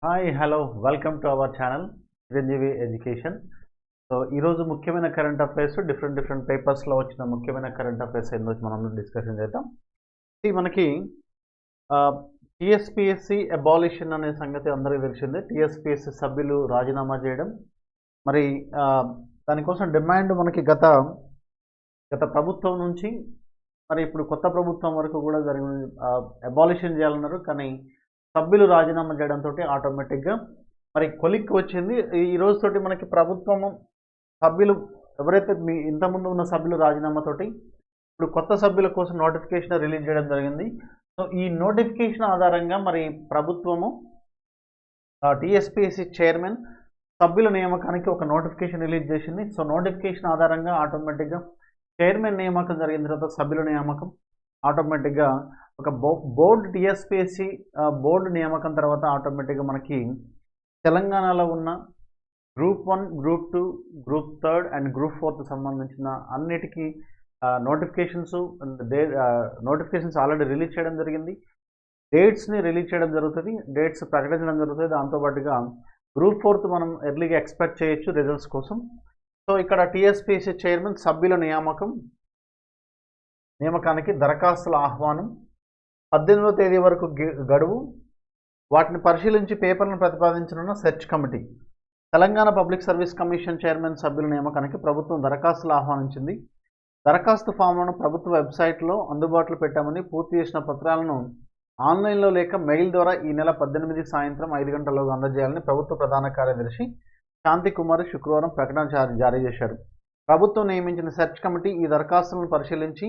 Hi hello welcome to our channel Chiranjeevi education. So ఈరోజు ముఖ్యమైన current affairs different పేపర్స్లో వచ్చిన ముఖ్యమైన కరెంట్ అఫైర్స్ ఈరోజు మనం డిస్కషన్ చేద్దాం. ఇది మనకి టీఎస్పీఎస్సీ అబాలిషన్ అనే సంగతి అందరికీ తెలిసిందే. టీఎస్పీఎస్సీ సభ్యులు రాజీనామా చేయడం, మరి దానికోసం డిమాండ్ మనకి గత ప్రభుత్వం నుంచి మరి ఇప్పుడు కొత్త ప్రభుత్వం వరకు కూడా అబాలిషన్ చేయాలన్నారు. కానీ సభ్యులు రాజీనామా చేయడంతో ఆటోమేటిక్గా మరి కొలిక్కి వచ్చింది. ఈ రోజుతోటి మనకి ప్రభుత్వము సభ్యులు ఎవరైతే ఇంతకుముందు ఉన్న సభ్యులు రాజీనామాతోటి ఇప్పుడు కొత్త సభ్యుల కోసం నోటిఫికేషన్ రిలీజ్ చేయడం జరిగింది. సో ఈ నోటిఫికేషన్ ఆధారంగా మరి ప్రభుత్వము టీఎస్పీఎస్సీ చైర్మన్ సభ్యుల నియామకానికి ఒక నోటిఫికేషన్ రిలీజ్ చేసింది. సో నోటిఫికేషన్ ఆధారంగా ఆటోమేటిక్గా చైర్మన్ నియామకం జరిగిన తర్వాత సభ్యుల నియామకం ఆటోమేటిక్గా ఒక బోర్డు టీఎస్పీఎస్సీ బోర్డు నియామకం తర్వాత ఆటోమేటిక్గా మనకి తెలంగాణలో ఉన్న group 1, group 2, group 3 and group 4 సంబంధించిన అన్నిటికీ నోటిఫికేషన్స్ ఆల్రెడీ రిలీజ్ చేయడం జరిగింది. డేట్స్ని రిలీజ్ చేయడం జరుగుతుంది, డేట్స్ ప్రకటించడం జరుగుతుంది. దాంతోపాటుగా గ్రూప్ 4 మనం ఎర్లీగా ఎక్స్పెక్ట్ చేయొచ్చు రిజల్ట్స్ కోసం. సో ఇక్కడ టీఎస్పీఎస్సీ చైర్మన్ సభ్యుల నియామకానికి దరఖాస్తుల ఆహ్వానం 18వ తేదీ వరకు గడువు. వాటిని పరిశీలించి పేపర్లను ప్రతిపాదించనున్న search committee. Telangana public service commission chairman సభ్యుల నియామకానికి ప్రభుత్వం దరఖాస్తులు ఆహ్వానించింది. దరఖాస్తు ఫామ్లను ప్రభుత్వ వెబ్సైట్లో అందుబాటులో పెట్టామని, పూర్తి చేసిన పత్రాలను ఆన్లైన్లో లేక మెయిల్ ద్వారా ఈ నెల 18 సాయంత్రం 5 గంటల్లోగా అందజేయాలని ప్రభుత్వ ప్రధాన కార్యదర్శి శాంతికుమారి శుక్రవారం ప్రకటన జారీ చేశారు. ప్రభుత్వం నియమించిన సెర్చ్ కమిటీ ఈ దరఖాస్తులను పరిశీలించి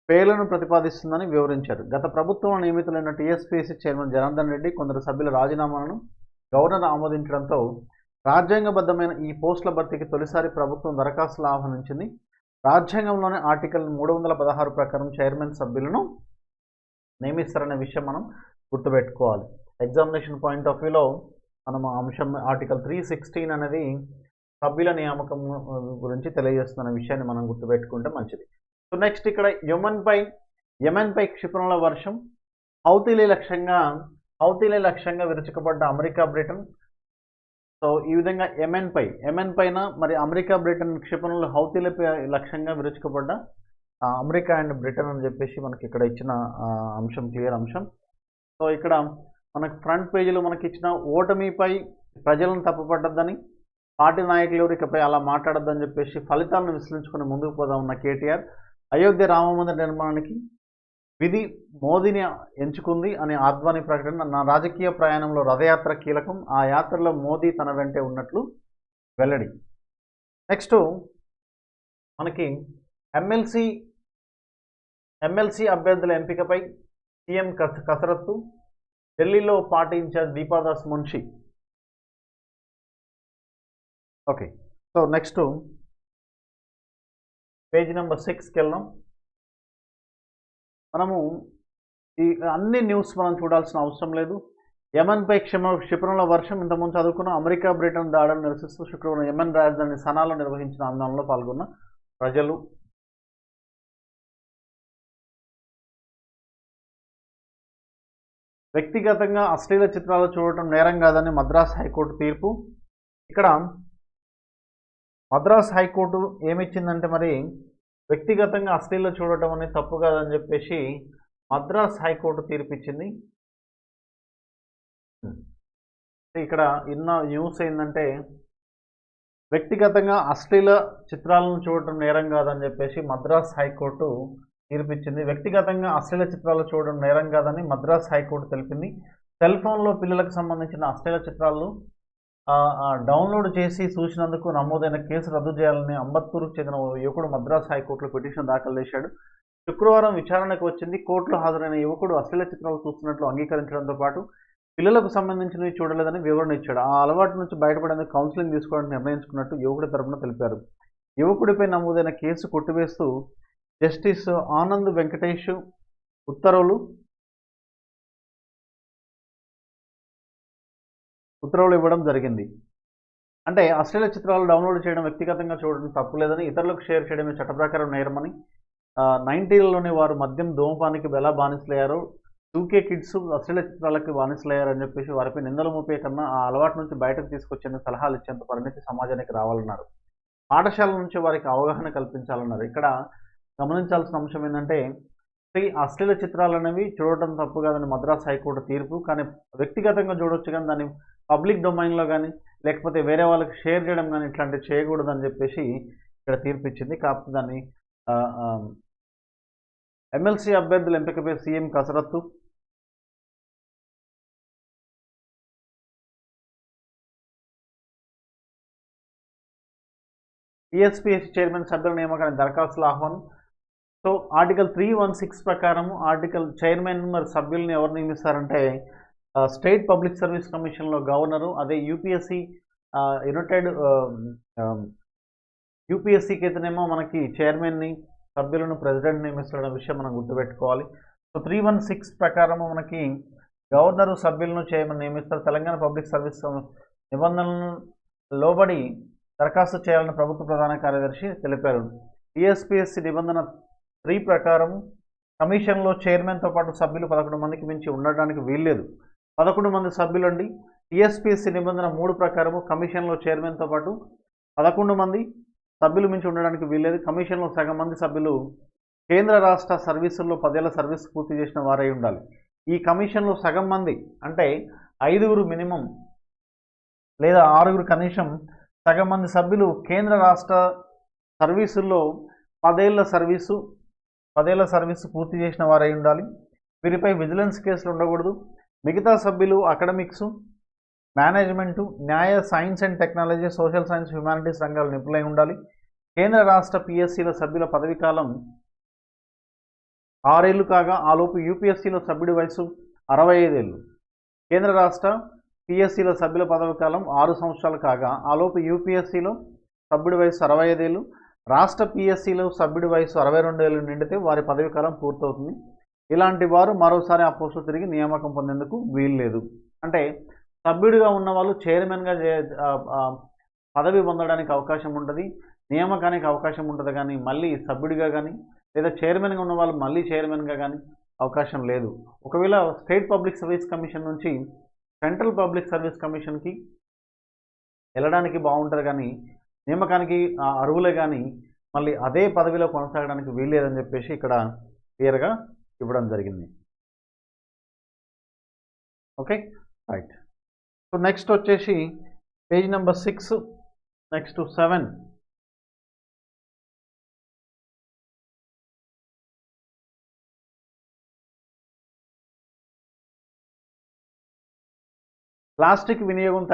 పేర్లను ప్రతిపాదిస్తుందని వివరించారు. గత ప్రభుత్వంలో నియమితులైన టీఎస్పీఎస్సీ చైర్మన్ జనార్దన్ రెడ్డి కొందరు సభ్యుల రాజీనామాలను గవర్నర్ ఆమోదించడంతో రాజ్యాంగబద్ధమైన ఈ పోస్టుల భర్తీకి తొలిసారి ప్రభుత్వం దరఖాస్తులు ఆహ్వానించింది. రాజ్యాంగంలోని ఆర్టికల్ 316 ప్రకారం చైర్మన్ సభ్యులను నియమిస్తారనే విషయం మనం గుర్తుపెట్టుకోవాలి. ఎగ్జామినేషన్ పాయింట్ ఆఫ్ వ్యూలో మనం అంశం ఆర్టికల్ 316 అనేది సభ్యుల నియామకం గురించి తెలియజేస్తున్న విషయాన్ని మనం గుర్తుపెట్టుకుంటే మంచిది. సో నెక్స్ట్ ఇక్కడ యెమెన్పై క్షిపణుల వర్షం, హౌతీలే లక్ష్యంగా విరుచుకుపడ్డ అమెరికా, బ్రిటన్. సో ఈ విధంగా యెమెన్ పైన మరి అమెరికా, బ్రిటన్ క్షిపణులు హౌతీలపై లక్ష్యంగా విరుచుకుపడ్డ అమెరికా అండ్ బ్రిటన్ అని చెప్పేసి మనకి ఇక్కడ ఇచ్చిన అంశం, క్లియర్ అంశం. సో ఇక్కడ మనకు ఫ్రంట్ పేజీలో మనకి ఇచ్చిన ఓటమిపై ప్రజలను తప్పుపడ్డద్దని, పార్టీ నాయకులు ఎవరు ఇకపై అలా మాట్లాడొద్దని చెప్పేసి ఫలితాలను విశ్లేషించుకుని ముందుకు పోదా ఉన్న కేటీఆర్, అయోధ్య రామమందిర నిర్మాణానికి విధి మోదీని ఎంచుకుంది అనే ఆద్వానీ ప్రకటన. నా రాజకీయ ప్రయాణంలో రథయాత్ర కీలకం, ఆ యాత్రలో మోదీ తన వెంటే ఉన్నట్లు వెల్లడి. నెక్స్ట్ మనకి ఎమ్మెల్సీ అభ్యర్థుల ఎంపికపై సీఎం కసరత్తు, ఢిల్లీలో party in charge Deepa Das Munshi. Okay, so next page number 6కి వెళ్దాం. మనము ఈ అన్ని న్యూస్ మనం చూడాల్సిన అవసరం లేదు. యెమెన్పై క్షిపణుల వర్షం ఇంతకుముందు చదువుకున్న. అమెరికా, బ్రిటన్ దాడులను నిరసిస్తూ శుక్రవారం యెమెన్ రాజధాని సనాలో నిర్వహించిన ఆందోళనలో పాల్గొన్న ప్రజలు. వ్యక్తిగతంగా అశ్లీల చిత్రాలు చూడటం నేరం కాదని మద్రాస్ హైకోర్టు తీర్పు. ఇక్కడ మద్రాస్ హైకోర్టు ఏమిచ్చిందంటే మరి వ్యక్తిగతంగా అశ్లీల చూడటం అనేది తప్పు కాదని చెప్పేసి మద్రాస్ హైకోర్టు తీర్పు ఇచ్చింది. ఇక్కడ ఇన్న న్యూస్ ఏంటంటే వ్యక్తిగతంగా అశ్లీల చిత్రాలను చూడటం నేరం కాదని చెప్పేసి మద్రాస్ హైకోర్టు తీర్పిచ్చింది. వ్యక్తిగతంగా అశ్లీల చిత్రాలు చూడడం నేరం కాదని మద్రాస్ హైకోర్టు తెలిపింది. సెల్ ఫోన్లో పిల్లలకు సంబంధించిన అశ్లీల చిత్రాలను డౌన్లోడ్ చేసి చూసినందుకు నమోదైన కేసు రద్దు చేయాలని అంబత్తూరుకు చెందిన యువకుడు మద్రాస్ హైకోర్టులో పిటిషన్ దాఖలు చేశాడు. శుక్రవారం విచారణకు వచ్చింది. కోర్టులో హాజరైన యువకుడు అశ్లీల చిత్రాలు చూస్తున్నట్లు అంగీకరించడంతో పాటు పిల్లలకు సంబంధించినవి చూడలేదని వివరణ ఇచ్చాడు. ఆ అలవాటు నుంచి బయటపడేందుకు కౌన్సిలింగ్ తీసుకోవడానికి నిర్ణయించుకున్నట్టు యువకుడి తరపున తెలిపారు. యువకుడిపై నమోదైన కేసు కొట్టివేస్తూ జస్టిస్ ఆనంద్ వెంకటేష్ ఉత్తర్వులు ఇవ్వడం జరిగింది. అంటే అశ్లీల చిత్రాలు డౌన్లోడ్ చేయడం, వ్యక్తిగతంగా చూడడం తప్పులేదని, ఇతరులకు షేర్ చేయడమే చట్ట ప్రకారం నేరమని, 90లలోనే వారు మద్యం ధూమపానికి ఎలా బానిసలయ్యారో 2K కిడ్స్ అశ్లీల చిత్రాలకి బానిసలయ్యారని చెప్పేసి వారిపై నిందలు మోపే కన్నా ఆ అలవాటు నుంచి బయటకు తీసుకొచ్చేందుకు సలహాలు ఇచ్చేంత పరిణితి సమాజానికి రావాలన్నారు. పాఠశాల నుంచి వారికి అవగాహన కల్పించాలన్నారు. ఇక్కడ గమనించాల్సిన అంశం ఏంటంటే అశ్లీల చిత్రాలు అనేవి చూడటం తప్పు కాదని మద్రాస్ హైకోర్టు తీర్పు. కానీ వ్యక్తిగతంగా చూడొచ్చు, కానీ దాన్ని పబ్లిక్ డొమైన్లో కానీ లేకపోతే వేరే వాళ్ళకి షేర్ చేయడం కానీ ఇట్లాంటివి చేయకూడదని చెప్పేసి ఇక్కడ తీర్పు ఇచ్చింది. కాకపోతే దాన్ని ఎమ్మెల్సీ అభ్యర్థుల ఎంపికపై సీఎం కసరత్తు. టీఎస్పీఎస్సీ చైర్మన్ సభ్యుల నియామకానికి దరఖాస్తుల ఆహ్వానం. సో ఆర్టికల్ 316 ప్రకారము చైర్మన్ మరి సభ్యులను ఎవరు నియమిస్తారంటే స్టేట్ పబ్లిక్ సర్వీస్ కమిషన్లో గవర్నరు, అదే యూపీఎస్సీకి అయితేనేమో మనకి చైర్మన్ని సభ్యులను ప్రెసిడెంట్ నియమిస్తున్న విషయం మనం గుర్తుపెట్టుకోవాలి. సో 316 ప్రకారము మనకి గవర్నరు సభ్యులను చైర్మన్ నియమిస్తారు. తెలంగాణ పబ్లిక్ సర్వీస్ నిబంధనలను లోబడి దరఖాస్తు చేయాలని ప్రభుత్వ ప్రధాన కార్యదర్శి తెలిపారు. టీఎస్పీఎస్సీ నిబంధన 3 ప్రకారం కమిషన్లో చైర్మన్తో పాటు సభ్యులు 11 మందికి మించి ఉండడానికి వీల్లేదు. 11 మంది సభ్యులు అండి. టీఎస్పీఎస్సీ నిబంధన 3 ప్రకారము కమిషన్లో చైర్మన్తో పాటు 11 మంది సభ్యులు మించి ఉండడానికి వీల్లేదు. కమిషన్లో సగం మంది సభ్యులు కేంద్ర రాష్ట్ర సర్వీసుల్లో 10 ఏళ్ల సర్వీస్ పూర్తి చేసిన వారై ఉండాలి. ఈ కమిషన్లో సగం మంది అంటే 5 మినిమం లేదా 6 కనీసం సగం మంది సభ్యులు కేంద్ర రాష్ట్ర సర్వీసుల్లో 10 ఏళ్ల సర్వీసు పూర్తి చేసిన వారై ఉండాలి. వీరిపై విజిలెన్స్ కేసులు ఉండకూడదు. మిగతా సభ్యులు అకాడమిక్స్, మేనేజ్మెంటు, న్యాయ, science and technology, social science, humanities రంగాలు నిపుణులై ఉండాలి. కేంద్ర రాష్ట్ర పిఎస్సీల సభ్యుల పదవీ కాలం 6 ఏళ్లు కాగా ఆలోపు యూపీఎస్సీలో సభ్యుడి వయసు 65 ఏళ్ళు. కేంద్ర రాష్ట్ర పిఎస్సీల సభ్యుల పదవి కాలం 6 సంవత్సరాలు కాగా ఆలోపు యూపీఎస్సీలో సభ్యుడి వయసు 65 ఏళ్ళు. రాష్ట్ర పిఎస్సీలో సభ్యుడి వయసు 62 ఏళ్ళు నిండితే వారి పదవి కాలం పూర్తవుతుంది. ఇలాంటి వారు మరోసారి ఆ పోస్టు తిరిగి నియామకం పొందేందుకు వీల్లేదు. అంటే సభ్యుడిగా ఉన్న వాళ్ళు చైర్మన్గా పదవి పొందడానికి అవకాశం ఉంటుంది, నియామకానికి అవకాశం ఉంటుంది. కానీ మళ్ళీ సభ్యుడిగా కానీ లేదా చైర్మన్గా ఉన్న వాళ్ళు మళ్ళీ చైర్మన్గా కానీ అవకాశం లేదు. ఒకవేళ స్టేట్ పబ్లిక్ సర్వీస్ కమిషన్ నుంచి సెంట్రల్ పబ్లిక్ సర్వీస్ కమిషన్కి వెళ్ళడానికి బాగుంటుంది, కానీ నియామకానికి అర్హులే కానీ మళ్ళీ అదే పదవిలో కొనసాగడానికి వీల్లేదని చెప్పేసి ఇక్కడ క్లియర్గా ఇవ్వడం జరిగింది. Okay, right. సో నెక్స్ట్ వచ్చేసి పేజ్ నెంబర్ 6, నెక్స్ట్ 7. ప్లాస్టిక్ వినియోగం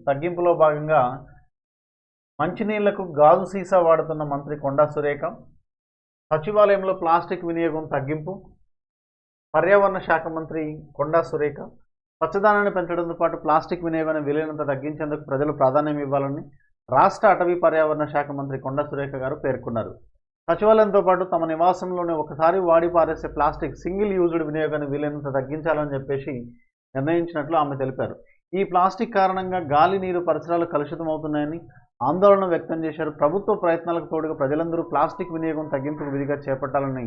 తగ్గింపులో భాగంగా మంచినీళ్లకు గాజు సీసా వాడుతున్న మంత్రి కొండా సురేఖ. సచివాలయంలో ప్లాస్టిక్ వినియోగం తగ్గింపు. పర్యావరణ శాఖ మంత్రి కొండా సురేఖ స్వచ్ఛదనాన్ని పెంచడంతో పాటు ప్లాస్టిక్ వినియోగాన్ని వీలైనంత తగ్గించేందుకు ప్రజలు ప్రాధాన్యం ఇవ్వాలని రాష్ట్ర అటవీ పర్యావరణ శాఖ మంత్రి కొండా సురేఖ గారు పేర్కొన్నారు. సచివాలయంతో పాటు తమ నివాసంలోనే ఒకసారి వాడి పారేసే ప్లాస్టిక్ సింగిల్ యూజ్డ్ వినియోగాన్ని వీలైనంత తగ్గించాలని చెప్పేసి నిర్ణయించినట్లు ఆమె తెలిపారు. ఈ ప్లాస్టిక్ కారణంగా గాలి, నీరు, పరిసరాలు కలుషితమవుతున్నాయని ఆందోళన వ్యక్తం చేశారు. ప్రభుత్వ ప్రయత్నాలకు తోడుగా ప్రజలందరూ ప్లాస్టిక్ వినియోగం తగ్గింపుకు విధిగా చేపట్టాలని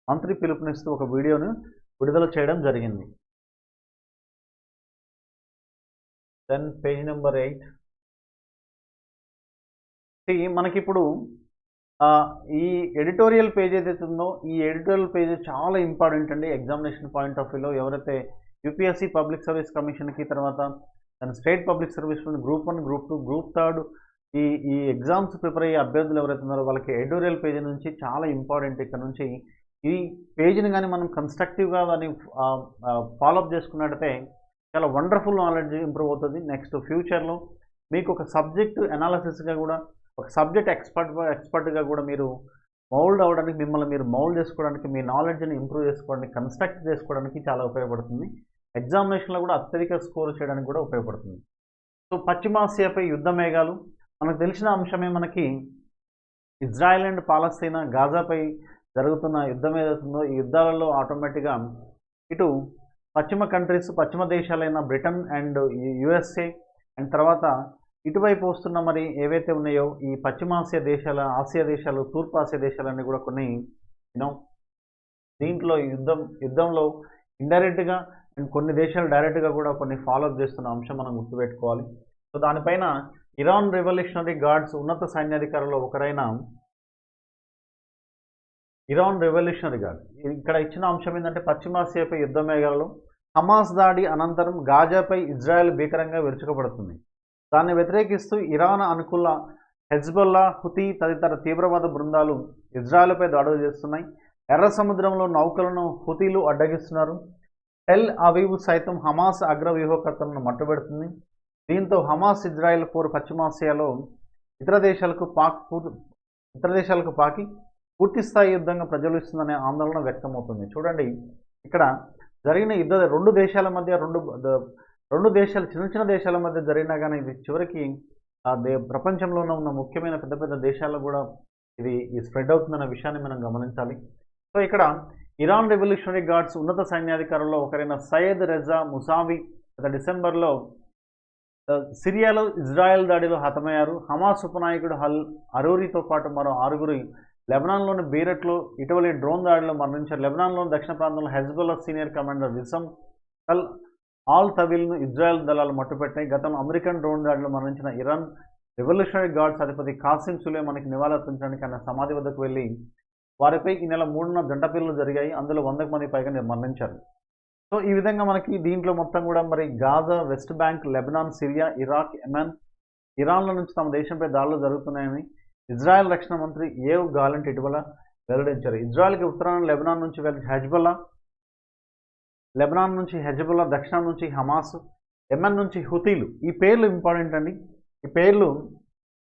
మంత్రి పిలుపునిస్తూ ఒక వీడియోను విడుదల చేయడం జరిగింది. Then page number 8. మనకిప్పుడు ఈ ఎడిటోరియల్ పేజ్ ఏదైతే ఉందో ఈ ఎడిటోరియల్ పేజ్ చాలా ఇంపార్టెంట్ అండి. ఎగ్జామినేషన్ పాయింట్ ఆఫ్ వ్యూలో ఎవరైతే యూపీఎస్సీ పబ్లిక్ సర్వీస్ కమిషన్కి తర్వాత state public service group 1, group 2, group 3 ఈ ఎగ్జామ్స్ ప్రిపేర్ అయ్యే అభ్యర్థులు ఎవరైతే ఉన్నారో వాళ్ళకి ఎడిటోరియల్ పేజ్ నుంచి చాలా ఇంపార్టెంట్. ఇక్కడ నుంచి ఈ పేజ్ని కానీ మనం కన్స్ట్రక్టివ్గా దాన్ని ఫాలోఅప్ చేసుకున్నట్టయితే చాలా వండర్ఫుల్ నాలెడ్జ్ ఇంప్రూవ్ అవుతుంది. నెక్స్ట్ ఫ్యూచర్లో మీకు ఒక సబ్జెక్ట్ అనాలిసిస్గా కూడా, ఒక సబ్జెక్ట్ ఎక్స్పర్ట్గా కూడా మీరు మౌల్డ్ అవ్వడానికి, మిమ్మల్ని మీరు మౌల్డ్ చేసుకోవడానికి, మీ నాలెడ్జ్ని ఇంప్రూవ్ చేసుకోవడానికి, కన్స్ట్రక్ట్ చేసుకోవడానికి చాలా ఉపయోగపడుతుంది. ఎగ్జామినేషన్లో కూడా అత్యధిక స్కోర్ చేయడానికి కూడా ఉపయోగపడుతుంది. సో పశ్చిమాసియాపై యుద్ధ మేఘాలు మనకు తెలిసిన అంశమే. మనకి ఇజ్రాయెల్ అండ్ పాలస్తీనా, గాజాపై జరుగుతున్న యుద్ధం ఏదవుతుందో ఈ యుద్ధాలలో ఆటోమేటిక్గా ఇటు పశ్చిమ దేశాలైన బ్రిటన్ అండ్ యుఎస్ఏ అండ్ తర్వాత ఇటువైపు వస్తున్న మరి ఏవైతే ఉన్నాయో ఈ ఆసియా దేశాలు, తూర్పు ఆసియా దేశాలన్నీ కూడా కొన్ని దీంట్లో యుద్ధంలో ఇండైరెక్ట్గా అండ్ కొన్ని దేశాలు డైరెక్ట్గా కూడా కొన్ని ఫాలోఅప్ చేస్తున్న అంశం మనం గుర్తుపెట్టుకోవాలి. సో దానిపైన ఇరాన్ రెవల్యూషనరీ గార్డ్స్ ఉన్నత సైన్యాధికారుల్లో ఒకరైన ఇరాన్ రెవల్యూషనరీ గార్డ్ ఇక్కడ ఇచ్చిన అంశం ఏంటంటే పశ్చిమాసియాపై యుద్ధ మేఘాలలో హమాస్ దాడి అనంతరం గాజాపై ఇజ్రాయెల్ భీకరంగా విరుచుకుపడుతుంది. దాన్ని వ్యతిరేకిస్తూ ఇరాన్ అనుకూల హెజ్బొల్లా, హుతీ తదితర తీవ్రవాద బృందాలు ఇజ్రాయెల్పై దాడులు చేస్తున్నాయి. ఎర్ర సముద్రంలో నౌకలను హుతీలు అడ్డగిస్తున్నారు. టెల్ అవీవ్ సైతం హమాస్ అగ్ర వ్యూహకర్తలను మట్టుబెడుతుంది. దీంతో హమాస్ ఇజ్రాయెల్ పోరు పశ్చిమాసియాలో ఇతర దేశాలకు పాకి పూర్తిస్థాయి యుద్ధంగా ప్రజ్వలిస్తుందనే ఆందోళన వ్యక్తమవుతుంది. చూడండి, ఇక్కడ జరిగిన రెండు దేశాల మధ్య రెండు దేశాలు చిన్న దేశాల మధ్య జరిగినా కానీ ఇది చివరికి ప్రపంచంలో ఉన్న ముఖ్యమైన పెద్ద పెద్ద దేశాల్లో కూడా ఇది స్ప్రెడ్ అవుతుందన్న విషయాన్ని మనం గమనించాలి. సో ఇక్కడ ఇరాన్ రెవల్యూషనరీ గార్డ్స్ ఉన్నత సైన్యాధికారుల్లో ఒకరైన సయ్యద్ రెజా ముసావి గత డిసెంబర్లో సిరియాలో ఇజ్రాయెల్ దాడిలో హతమయ్యారు. హమాస్ ఉపనాయకుడు అల్ అరూరితో పాటు మరో 6గురు లెబనాన్లోని బీరట్లో ఇటీవలి డ్రోన్ దాడిలో మరణించారు. లెబనాన్లోని దక్షిణ ప్రాంతంలో హెజ్బొల్లా సీనియర్ కమాండర్ విసం అల్ ఆల్ తవిల్ను ఇజ్రాయెల్ దళాలు మట్టుపెట్టాయి. గతంలో అమెరికన్ డ్రోన్ దాడిలో మరణించిన ఇరాన్ రెవల్యూషనరీ గార్డ్స్ అధిపతి కాసిం సులేమానికి నివాళులర్పించడానికి ఆయన సమాధి వద్దకు వెళ్ళి వారిపై ఈ నెల 3న జంట పిల్లలు జరిగాయి. అందులో 100కు మంది పైగా మరణించారు. సో ఈ విధంగా మనకి దీంట్లో మొత్తం కూడా మరి Gaza, West Bank, Lebanon, Syria, Iraq, Yemen, ఇరాన్ల నుంచి తమ దేశంపై దాడులు జరుగుతున్నాయని ఇజ్రాయెల్ రక్షణ మంత్రి ఏవ్ గాలెంట్ ఇటీవల వెల్లడించారు. ఇజ్రాయెల్కి ఉత్తరాన లెబనాన్ నుంచి హెజ్బొల్లా, దక్షిణం నుంచి హమాస్, యెమెన్ నుంచి హుతీలు. ఈ పేర్లు ఇంపార్టెంట్ అండి. ఈ పేర్లు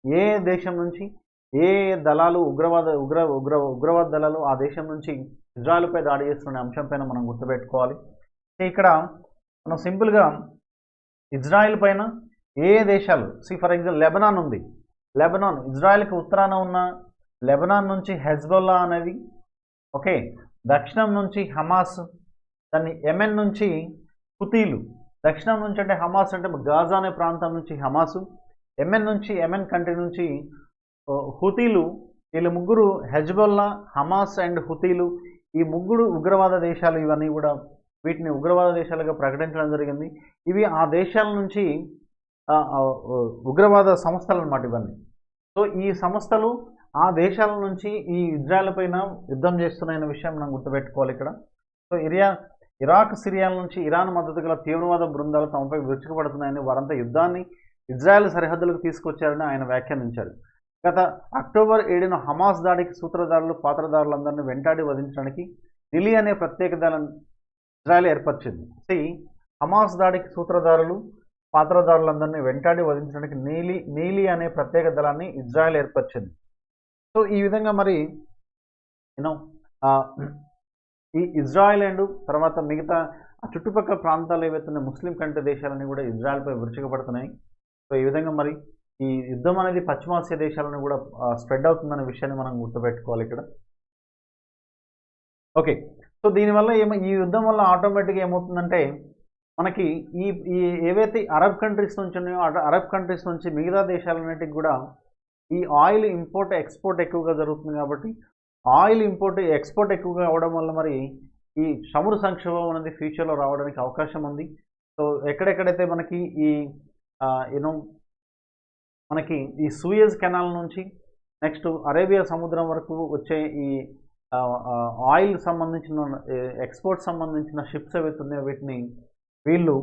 ఏ దేశం నుంచి ఏ దళాలు ఉగ్రవాద దళాలు ఆ దేశం నుంచి ఇజ్రాయెల్పై దాడి చేస్తున్న అంశంపైన మనం గుర్తుపెట్టుకోవాలి. ఇక్కడ మనం సింపుల్గా ఇజ్రాయెల్ పైన ఏ దేశాలు ఫర్ ఎగ్జాంపుల్ లెబనాన్ ఉంది. లెబనాన్ ఇజ్రాయెల్కి ఉత్తరాన ఉన్న లెబనాన్ నుంచి హెజ్బొల్లా అనేది, ఓకే, దక్షిణం నుంచి హమాస్, దాన్ని యెమెన్ నుంచి హుతీలు. దక్షిణం నుంచి అంటే హమాస్ అంటే గాజా అనే ప్రాంతం నుంచి హమాసు, యెమెన్ కంట్రీ నుంచి హుతీలు. వీళ్ళు ముగ్గురు హెజ్బొల్లా, హమాస్ అండ్ హుతీలు ఈ ముగ్గురు ఉగ్రవాద దేశాలు. ఇవన్నీ కూడా వీటిని ఉగ్రవాద దేశాలుగా ప్రకటించడం జరిగింది. ఇవి ఆ దేశాల నుంచి ఉగ్రవాద సంస్థలు అన్నమాట ఇవన్నీ. సో ఈ సంస్థలు ఆ దేశాల నుంచి ఈ ఇజ్రాయెల్ పైన యుద్ధం చేస్తున్నాయన్న విషయం మనం గుర్తుపెట్టుకోవాలి ఇక్కడ. సో ఇరాక్, సిరియాల నుంచి ఇరాన్ మద్దతు గల తీవ్రవాద బృందాలు తమపై విరుచుకుపడుతున్నాయని, వారంతా యుద్ధాన్ని ఇజ్రాయెల్ సరిహద్దులకు తీసుకొచ్చారని ఆయన వ్యాఖ్యానించారు. గత అక్టోబర్ 7న హమాస్ దాడికి సూత్రధారులు, పాత్రధారులందరినీ వెంటాడి వధించడానికి నిలి అనే ప్రత్యేక దళాన్ని ఇజ్రాయెల్ ఏర్పరిచింది. హమాస్ దాడికి సూత్రధారులు, పాత్రధారులందరినీ వెంటాడి వధించడానికి నీలి అనే ప్రత్యేక దళాన్ని ఇజ్రాయెల్ ఏర్పరిచింది. సో ఈ విధంగా మరి ఈ ఇజ్రాయెల్ అండ్ తర్వాత మిగతా ఆ చుట్టుపక్కల ప్రాంతాలు ఏవైతే ముస్లిం కంట్రీ దేశాలన్నీ కూడా ఇజ్రాయెల్పై విరుచుకుపడుతున్నాయి. సో ఈ విధంగా మరి ఈ యుద్ధం అనేది పశ్చిమాసియా దేశాలను కూడా స్ప్రెడ్ అవుతుందనే విషయాన్ని మనం గుర్తుపెట్టుకోవాలి ఇక్కడ. ఓకే, సో దీనివల్ల ఈ యుద్ధం వల్ల ఆటోమేటిక్గా ఏమవుతుందంటే మనకి ఈ ఏవైతే అరబ్ కంట్రీస్ నుంచి ఉన్నాయో అరబ్ కంట్రీస్ నుంచి మిగతా దేశాలన్నిటికి కూడా ఈ ఆయిల్ ఇంపోర్ట్ ఎక్స్పోర్ట్ ఎక్కువగా జరుగుతుంది. కాబట్టి ఆయిల్ ఇంపోర్ట్ ఎక్స్పోర్ట్ ఎక్కువగా అవడం వల్ల మరి ఈ చమురు సంక్షోభం అనేది ఫ్యూచర్లో రావడానికి అవకాశం ఉంది. సో ఎక్కడెక్కడైతే మనకి ఈ సూయజ్ కెనాల్ నుంచి నెక్స్ట్ అరేబియా సముద్రం వరకు వచ్చే ఈ ఆయిల్ సంబంధించిన ఎక్స్పోర్ట్ సంబంధించిన షిప్స్ ఏవైతే ఉన్నాయో వీళ్ళు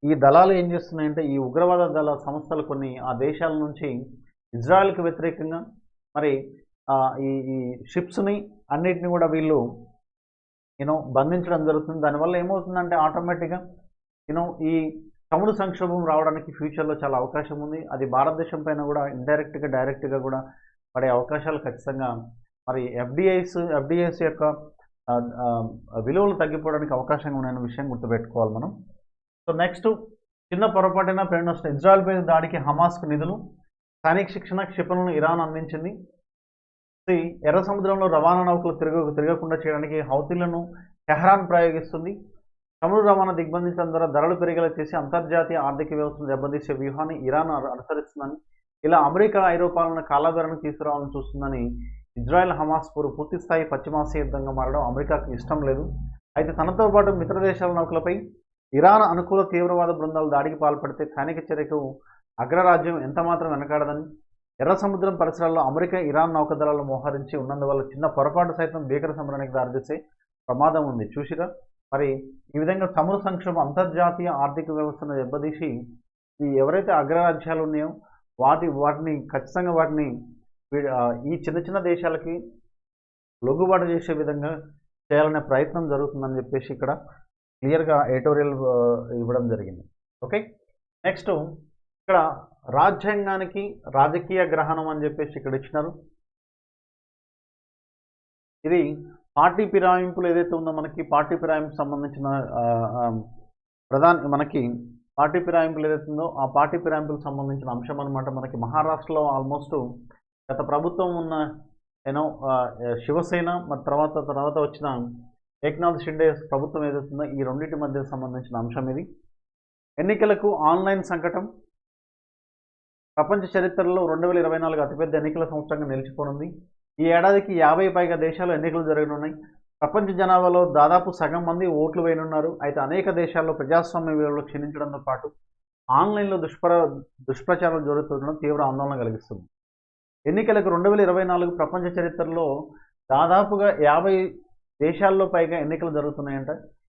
ఈ దళాలు ఏం చేస్తున్నాయంటే ఈ ఉగ్రవాద దళ సంస్థలు కొన్ని ఆ దేశాల నుంచి ఇజ్రాయెల్కి వ్యతిరేకంగా మరి ఈ షిప్స్ని అన్నిటిని కూడా వీళ్ళు బంధించడం జరుగుతుంది. దానివల్ల ఏమవుతుందంటే ఆటోమేటిక్గా ఈ చమురు సంక్షోభం రావడానికి ఫ్యూచర్లో చాలా అవకాశం ఉంది. అది భారతదేశం పైన కూడా ఇండైరెక్ట్గా డైరెక్ట్గా కూడా పడే అవకాశాలు ఖచ్చితంగా మరి ఎఫ్డిఐస్ యొక్క విలువలు తగ్గిపోవడానికి అవకాశంగా ఉన్నాయన్న విషయం గుర్తుపెట్టుకోవాలి మనం. సో నెక్స్ట్ చిన్న పొరపాటైన ప్రేరణ ఇజ్రాయెల్పై దాడికి హమాస్కు నిధులు, సైనిక శిక్షణ, క్షిపణులను ఇరాన్ అందించింది. ఎర్ర సముద్రంలో రవాణా నౌకలు తిరగకుండా చేయడానికి హౌతీలను టెహ్రాన్ ప్రయోగిస్తుంది. చమురు రవాణా దిగ్బంధించడం ద్వారా ధరలు పెరిగేలా చేసి అంతర్జాతీయ ఆర్థిక వ్యవస్థను దెబ్బతీసే వ్యూహాన్ని ఇరాన్ అనుసరిస్తుందని, ఇలా అమెరికా, ఐరోపాలను కాలాబేరానికి తీసుకురావాలని చూస్తుందని ఇజ్రాయెల్ హమాస్ పూర్తి స్థాయి పశ్చిమాసియా యుద్ధంగా మారడం అమెరికాకు ఇష్టం లేదు. అయితే తనతో పాటు మిత్ర దేశాల నౌకలపై ఇరాన్ అనుకూల తీవ్రవాద బృందాలు దాడికి పాల్పడితే సైనిక చర్యకు అగ్రరాజ్యం ఎంతమాత్రం వెనకాడదని, ఎర్ర సముద్రం పరిసరాల్లో అమెరికా ఇరాన్ నౌకాదళాలను మోహరించి ఉన్నందువల్ల చిన్న పొరపాటు సైతం భీకర సమరానికి దారితీసే ప్రమాదం ఉంది. చూసిరా మరి ఈ విధంగా చమురు సంక్షోభం అంతర్జాతీయ ఆర్థిక వ్యవస్థను దెబ్బతీసి ఈ ఎవరైతే అగ్రరాజ్యాలు ఉన్నాయో వాటిని ఖచ్చితంగా ఈ చిన్న చిన్న దేశాలకి లొంగుబాటు చేసే విధంగా చేయాలనే ప్రయత్నం జరుగుతుందని చెప్పేసి ఇక్కడ క్లియర్గా ఎడిటోరియల్ ఇవ్వడం జరిగింది. ఓకే, నెక్స్ట్ ఇక్కడ రాజ్యాంగానికి రాజకీయ గ్రహణం అని చెప్పేసి ఇక్కడ ఇచ్చినారు. ఇది పార్టీ ఫిరాయింపులు ఏదైతే ఉందో మనకి పార్టీ ఫిరాయింపు సంబంధించిన పార్టీ ఫిరాయింపులు ఏదైతే ఉందో ఆ పార్టీ ఫిరాయింపులకు సంబంధించిన అంశం అనమాట. మనకి మహారాష్ట్రలో ఆల్మోస్ట్ గత ప్రభుత్వం ఉన్న శివసేన మరి తర్వాత వచ్చిన ఏక్నాథ్ షిండే ప్రభుత్వం ఏదైతుందో ఈ రెండింటి మధ్య సంబంధించిన అంశం ఇది. ఎన్నికలకు ఆన్లైన్ సంకటం ప్రపంచ చరిత్రలో 2024 అతిపెద్ద ఎన్నికల సంవత్సరంగా నిలిచిపోనుంది. ఈ ఏడాదికి 50 పైగా దేశాల్లో ఎన్నికలు జరగనున్నాయి. ప్రపంచ జనాభాలో దాదాపు సగం మంది ఓట్లు వేయనున్నారు. అయితే అనేక దేశాల్లో ప్రజాస్వామ్య విలువలు క్షీణించడంతో పాటు ఆన్లైన్లో దుష్ప్రచారాలు జరుగుతుండడం తీవ్ర ఆందోళన కలిగిస్తుంది. ఎన్నికలకు 2024 ప్రపంచ చరిత్రలో దాదాపుగా 50 దేశాల్లో పైగా ఎన్నికలు జరుగుతున్నాయంట.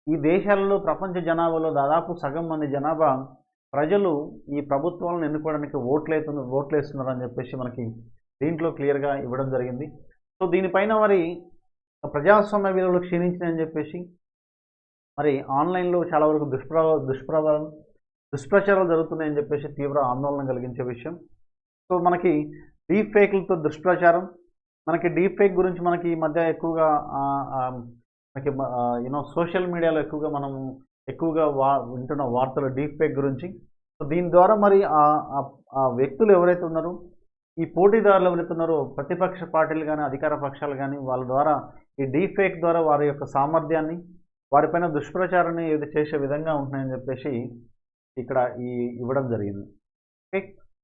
ఈ దేశాలలో ప్రపంచ జనాభాలో దాదాపు సగం మంది జనాభా ప్రజలు ఈ ప్రభుత్వాలను ఎన్నుకోవడానికి ఓట్లేస్తున్నారు అని చెప్పేసి మనకి దీంట్లో క్లియర్గా ఇవ్వడం జరిగింది. సో దీనిపైన మరి ప్రజాస్వామ్య విలువలు క్షీణించినాయని చెప్పేసి మరి ఆన్లైన్లో చాలా వరకు దుష్ప్రచారాలు జరుగుతున్నాయని చెప్పేసి తీవ్ర ఆందోళన కలిగించే విషయం. సో మనకి డీప్ ఫేక్లతో దుష్ప్రచారం, మనకి డీప్ ఫేక్ గురించి మనకి ఈ మధ్య ఎక్కువగా మనకి సోషల్ మీడియాలో ఎక్కువగా వింటున్న వార్తలు డీప్ ఫేక్ గురించి. సో దీని ద్వారా మరి ఆ వ్యక్తులు ఎవరైతే ఉన్నారో ఈ పోటీదారులు ఎవరైతే ఉన్నారో ప్రతిపక్ష పార్టీలు కానీ అధికార పక్షాలు కానీ వాళ్ళ ద్వారా ఈ డీప్ ఫేక్ ద్వారా వారి యొక్క సామర్థ్యాన్ని వారిపైన దుష్ప్రచారాన్ని ఏది చేసే విధంగా ఉంటున్నాయని చెప్పేసి ఇక్కడ ఇవ్వడం జరిగింది. Okay,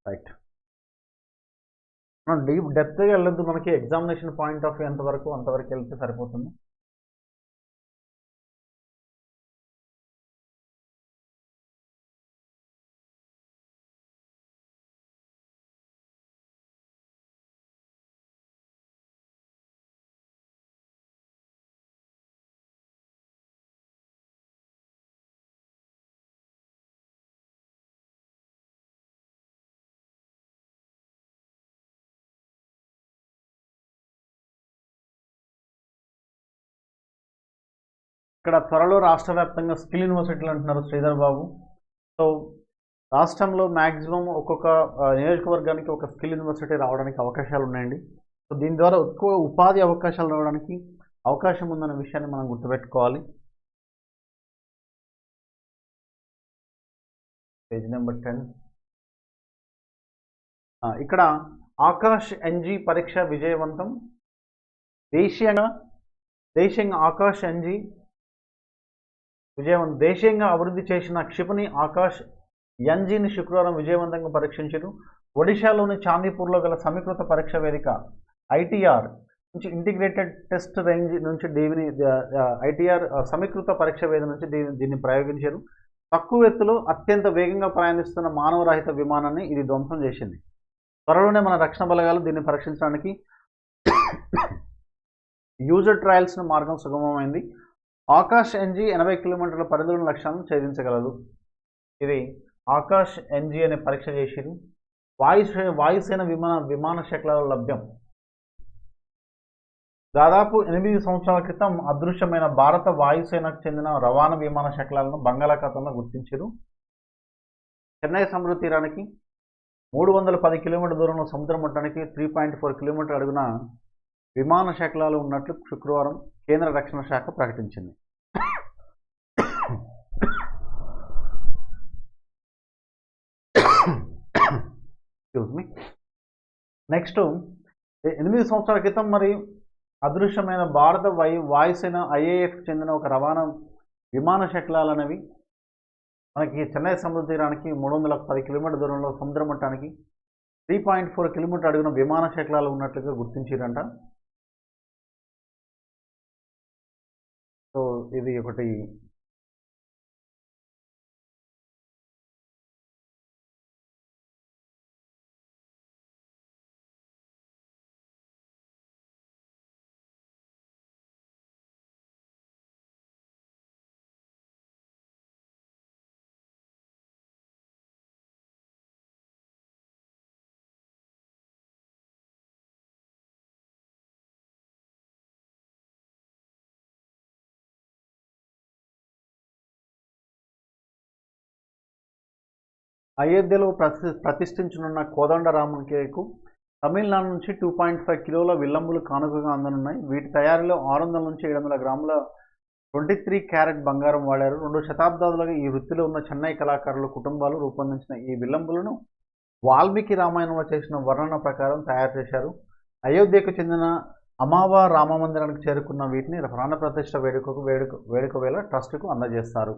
right. మనం డెప్త్గా వెళ్ళొద్దు, మనకి ఎగ్జామినేషన్ పాయింట్ ఆఫ్ వ్యూ అంతవరకు వెళ్తే సరిపోతుంది. ఇక్కడ త్వరలో రాష్ట్ర వ్యాప్తంగా స్కిల్ యూనివర్సిటీలు అంటున్నారు శ్రీధర్ బాబు. సో రాష్ట్రంలో మ్యాక్సిమం ఒక్కొక్క నియోజకవర్గానికి ఒక స్కిల్ యూనివర్సిటీ రావడానికి అవకాశాలు ఉన్నాయండి. సో దీని ద్వారా ఎక్కువ ఉపాధి అవకాశాలు రావడానికి అవకాశం ఉందన్న విషయాన్ని మనం గుర్తుపెట్టుకోవాలి. Page number 10. ఇక్కడ ఆకాష్ ఎన్జీ పరీక్ష విజయవంతం. దేశీయంగా ఆకాష్ ఎన్జీ దేశీయంగా అభివృద్ధి చేసిన క్షిపణి ఆకాష్ ఎన్జీని శుక్రవారం విజయవంతంగా పరీక్షించారు. ఒడిశాలోని చాందీపూర్లో గల సమీకృత పరీక్ష వేదిక ఐటీఆర్ నుంచి ఇంటిగ్రేటెడ్ టెస్ట్ రేంజ్ నుంచి ఐటీఆర్ సమీకృత పరీక్ష వేదిక నుంచి దీన్ని ప్రయోగించారు. తక్కువ ఎత్తులో అత్యంత వేగంగా ప్రయాణిస్తున్న మానవరహిత విమానాన్ని ఇది ధ్వంసం చేసింది. త్వరలోనే మన రక్షణ బలగాలు దీన్ని పరీక్షించడానికి యూజర్ ట్రయల్స్ను మార్గం సుగమమైంది. ఆకాష్ ఎన్జీ 80 కిలోమీటర్ల పరిధిలోని లక్ష్యాలను ఛేదించగలదు. ఇది ఆకాష్ ఎన్జీ అనే పరీక్ష చేసిరు. వాయుసేన విమాన శకలాలు లభ్యం. దాదాపు 8 సంవత్సరాల క్రితం అదృశ్యమైన భారత వాయుసేనకు చెందిన రవాణా విమాన శకలాలను బంగాళాఖాతంలో గుర్తించారు. చెన్నై సముద్ర తీరానికి 310 కిలోమీటర్ల దూరంలో సముద్ర మట్టానికి 3.4 కిలోమీటర్ల అడుగున విమాన శకలాలు ఉన్నట్లు శుక్రవారం కేంద్ర రక్షణ శాఖ ప్రకటించింది. నెక్స్ట్ 8 సంవత్సరాల క్రితం మరి అదృశ్యమైన భారత వాయుసేన ఐఏఎఫ్ చెందిన ఒక రవాణా విమాన శకలాలు అనేవి మనకి చెన్నై సముద్ర తీరానికి 310 కిలోమీటర్ల దూరంలో సముద్ర మట్టానికి 3.4 కిలోమీటర్ అడుగున విమాన శకలాలు ఉన్నట్లుగా గుర్తించారంట. ఇది ఒకటి అయోధ్యలో ప్రతిష్ఠించనున్న కోదండరామునికేకు తమిళనాడు నుంచి 2.5 కిలోల విల్లంబులు కానుకగా అందనున్నాయి. వీటి తయారీలో 600 నుంచి 700 గ్రాముల 23 క్యారెట్ బంగారం వాడారు. 2 శతాబ్దాలుగా ఈ వృత్తిలో ఉన్న చెన్నై కళాకారుల కుటుంబాలు రూపొందించిన ఈ విల్లంబులను వాల్మీకి రామాయణంలో చేసిన వర్ణన ప్రకారం తయారు చేశారు. అయోధ్యకు చెందిన అమావా రామమందిరానికి చేరుకున్న వీటిని ప్రాణప్రతిష్ఠ వేడుక వేళ ట్రస్టుకు అందజేస్తారు.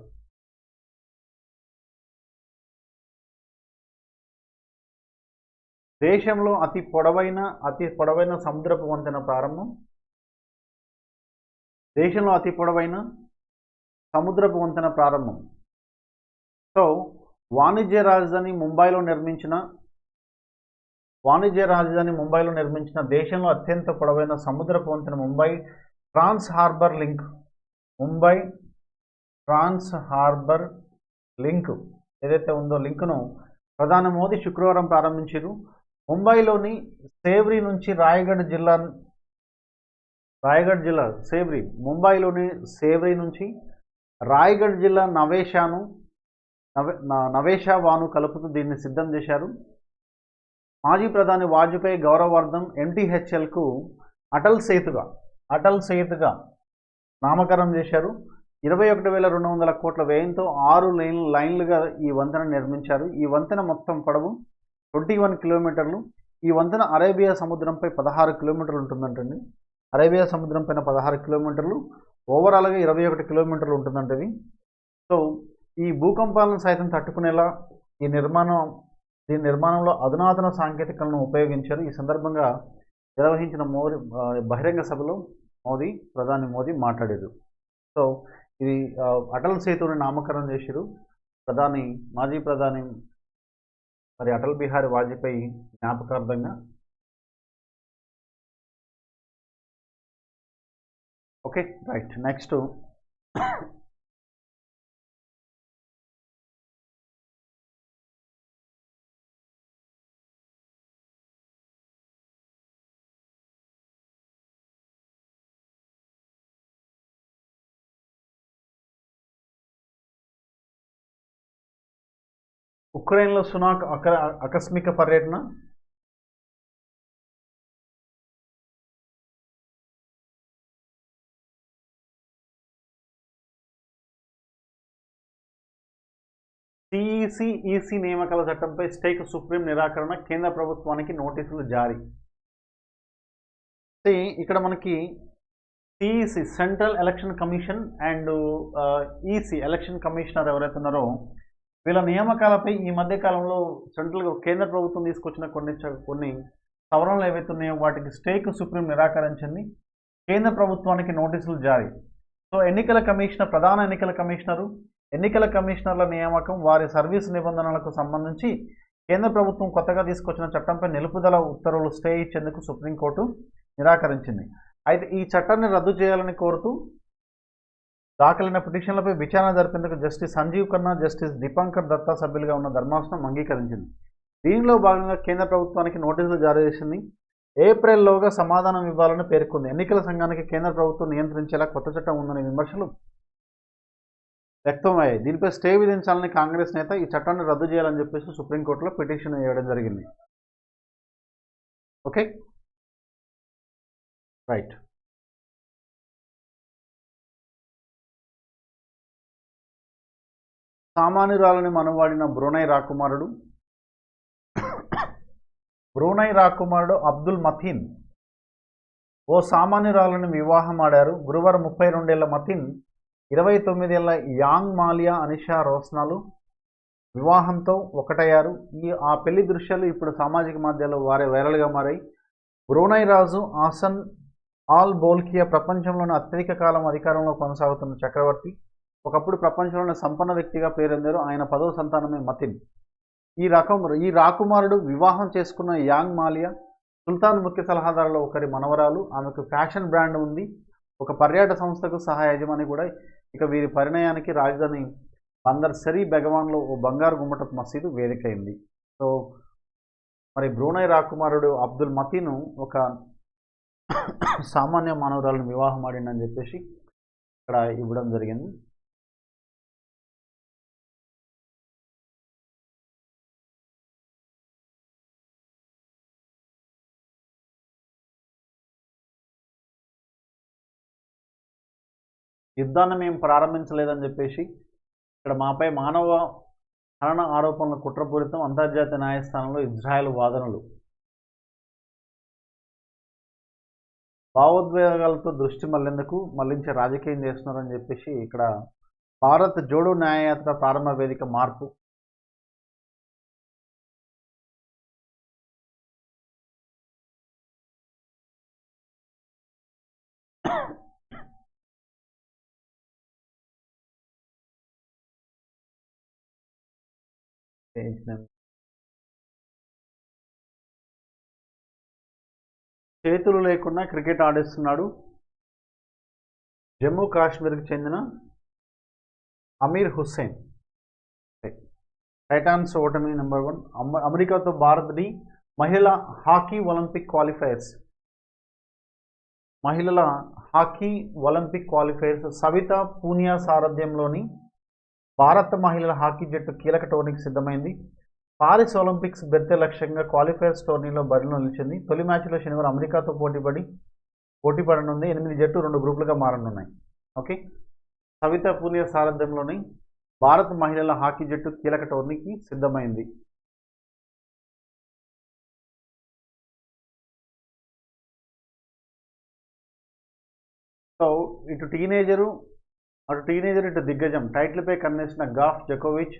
దేశంలో అతి పొడవైన సముద్రపు వంతెన ప్రారంభం. దేశంలో అతి పొడవైన సముద్రపు వంతెన ప్రారంభం. సో వాణిజ్య రాజధాని ముంబైలో నిర్మించిన దేశంలో అత్యంత పొడవైన సముద్రపు వంతెన ముంబై ట్రాన్స్ హార్బర్ లింక్ ఏదైతే ఉందో లింక్ను ప్రధాని మోదీ శుక్రవారం ప్రారంభించారు. ముంబైలోని సేవ్రీ నుంచి ముంబైలోని సేవ్రీ నుంచి రాయగఢ్ జిల్లా నవేషావాను కలుపుతూ దీన్ని సిద్ధం చేశారు. మాజీ ప్రధాని వాజ్పేయి గౌరవార్థం MTHLకు అటల్ సేతుగా నామకరణం చేశారు. 21,200 కోట్ల వ్యయంతో 6 లైన్లుగా ఈ వంతెన నిర్మించారు. ఈ వంతెన మొత్తం పొడవు 21 కిలోమీటర్లు. ఈ వంతెన అరేబియా సముద్రంపై 16 కిలోమీటర్లు ఉంటుందంటండి. అరేబియా సముద్రం పైన 16 కిలోమీటర్లు, ఓవరాల్గా 21 కిలోమీటర్లు ఉంటుందంటది. సో ఈ భూకంపాలను సైతం తట్టుకునేలా దీని నిర్మాణంలో అధునాతన సాంకేతికలను ఉపయోగించారు. ఈ సందర్భంగా నిర్వహించిన బహిరంగ సభలో ప్రధాని మోదీ మాట్లాడారు. సో ఇది అటల్ సేతుని నామకరణం చేశారు. మాజీ ప్రధాని మరి అటల్ బిహారీ వాజ్పేయి జ్ఞాపకార్థంగా. Okay, right. నెక్స్ట్ ఉక్రెయిన్లో సునాక్ ఆకస్మిక పర్యటన. ఈసీ నియామకాల చట్టంపై స్టేకు సుప్రీం నిరాకరణ, కేంద్ర ప్రభుత్వానికి నోటీసులు జారీ. ఇక్కడ మనకి CEC central election commission and EC election commissioner ఎవరైతే ఉన్నారో వీళ్ళ నియామకాలపై ఈ మధ్య కాలంలో కేంద్ర ప్రభుత్వం తీసుకొచ్చిన కొన్ని సవరణలు ఏవైతే ఉన్నాయో వాటికి స్టేకు సుప్రీం నిరాకరించింది. కేంద్ర ప్రభుత్వానికి నోటీసులు జారీ. సో ప్రధాన ఎన్నికల కమిషనరు, ఎన్నికల కమిషనర్ల నియామకం, వారి సర్వీసు నిబంధనలకు సంబంధించి కేంద్ర ప్రభుత్వం కొత్తగా తీసుకొచ్చిన చట్టంపై నిలుపుదల ఉత్తర్వులు స్టే ఇచ్చేందుకు సుప్రీంకోర్టు నిరాకరించింది. అయితే ఈ చట్టాన్ని రద్దు చేయాలని కోరుతూ దాఖలైన పిటిషన్లపై విచారణ జరిపేందుకు జస్టిస్ సంజీవ్ ఖన్నా, జస్టిస్ దీపాంకర్ దత్తా సభ్యులుగా ఉన్న ధర్మాసనం అంగీకరించింది. దీనిలో భాగంగా కేంద్ర ప్రభుత్వానికి నోటీసులు జారీ చేసింది. ఏప్రిల్లోగా సమాధానం ఇవ్వాలని పేర్కొంది. ఎన్నికల సంఘానికి కేంద్ర ప్రభుత్వం నియంత్రించేలా కొత్త చట్టం ఉందనే విమర్శలు వ్యక్తమయ్యాయి. దీనిపై స్టే విధించాలని కాంగ్రెస్ నేత ఈ చట్టాన్ని రద్దు చేయాలని చెప్పేసి సుప్రీంకోర్టులో పిటిషన్ వేయడం జరిగింది. Okay, right. సామాన్యురాలని మనవాడిన బ్రూనై రాకుమారుడు అబ్దుల్ మతీన్ ఓ సామాన్యురాలని వివాహం ఆడారు. గురువారం 32 ఏళ్ల మతీన్ 29 ఏళ్ల యాంగ్ మాలియా అనిషా రోస్నాలు వివాహంతో ఒకటయ్యారు. ఆ పెళ్లి దృశ్యాలు ఇప్పుడు సామాజిక మాధ్యమాల్లో వైరల్గా మారాయి. బ్రూనై రాజు హాసన్ ఆల్ బోల్కియా ప్రపంచంలోని అత్యధిక కాలం అధికారంలో కొనసాగుతున్న చక్రవర్తి. ఒకప్పుడు ప్రపంచంలోని సంపన్న వ్యక్తిగా పేరొందారు. ఆయన 10వ సంతానమే మతిన్. ఈ రాకుమారుడు వివాహం చేసుకున్న యాంగ్ మాలియా సుల్తాన్ ముఖ్య సలహాదారులో ఒకరి మనవరాలు. ఆమెకు ఫ్యాషన్ బ్రాండ్ ఉంది. ఒక పర్యాటక సంస్థకు సహాయ యజమాని కూడా. ఇక వీరి పరిణయానికి రాజధాని బందర్ సరీ బెగవాన్లో ఓ బంగారు గుమ్మటపు మసీదు వేదికైంది. సో మరి బ్రూనై రాకుమారుడు అబ్దుల్ మతీను ఒక సామాన్య మానవురాలను వివాహం ఆడిందని చెప్పేసి ఇక్కడ ఇవ్వడం జరిగింది. యుద్ధాన్ని మేము ప్రారంభించలేదని చెప్పేసి ఇక్కడ మాపై మానవ హరణ ఆరోపణల కుట్రపూరితం. అంతర్జాతీయ న్యాయస్థానంలో ఇజ్రాయెల్ వాదనలు. భావోద్వేగాలతో దృష్టి మళ్లించే రాజకీయం చేస్తున్నారని చెప్పేసి ఇక్కడ భారత్ జోడో న్యాయయాత్ర ప్రారంభ వేదిక మార్పు. చేతులు లేకుండా క్రికెట్ ఆడిస్తున్నాడు. జమ్మూ కాశ్మీర్కి చెందిన అమీర్ హుస్సేన్. టైటాన్స్ ఓటమి నెంబర్ 1. అమెరికాతో భారత్ని మహిళల hockey Olympic qualifiers Savita Punia సారథ్యంలోని భారత మహిళల హాకీ జట్టు కీలక టోర్నీకి సిద్ధమైంది. పారిస్ ఒలింపిక్స్ బెర్తే లక్ష్యంగా క్వాలిఫైర్స్ టోర్నీలో బరిలో నిలిచింది. తొలి మ్యాచ్లో శనివారం అమెరికాతో పోటీ పడనుంది. 8 జట్టు 2 గ్రూపులుగా మారనున్నాయి. ఓకే, సవితా పూనియా సారథ్యంలోని భారత మహిళల హాకీ జట్టు కీలక టోర్నీకి సిద్ధమైంది. సో ఇటు టీనేజర్ ఇటు దిగ్గజం టైటిల్పై కన్నేసిన జకోవిచ్.